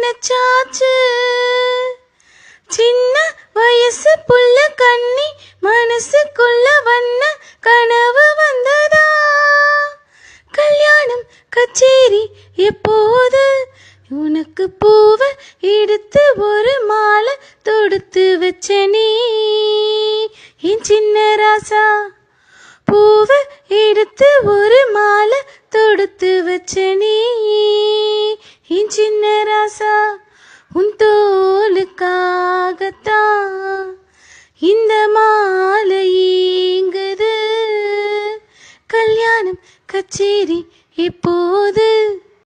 நினைச்சாச்சு. சின்ன வயசு புள்ள கண்ணி மனசுக்குள்ள வண்ண கனவு வந்ததா. கல்யாணம் கச்சேரி எப்போது, உனக்கு பூவை எடுத்து ஒரு மாலை தொடுத்து வச்ச நீ என் சின்ன ராசா. பூவை எடுத்து ஒரு மாலை தொடுத்து வச்ச நீ என் சின்ன ராசா. உன் தோலுக்காகத்தான் இந்த மாலை இங்குது. கல்யாணம் கச்சேரி எப்போது.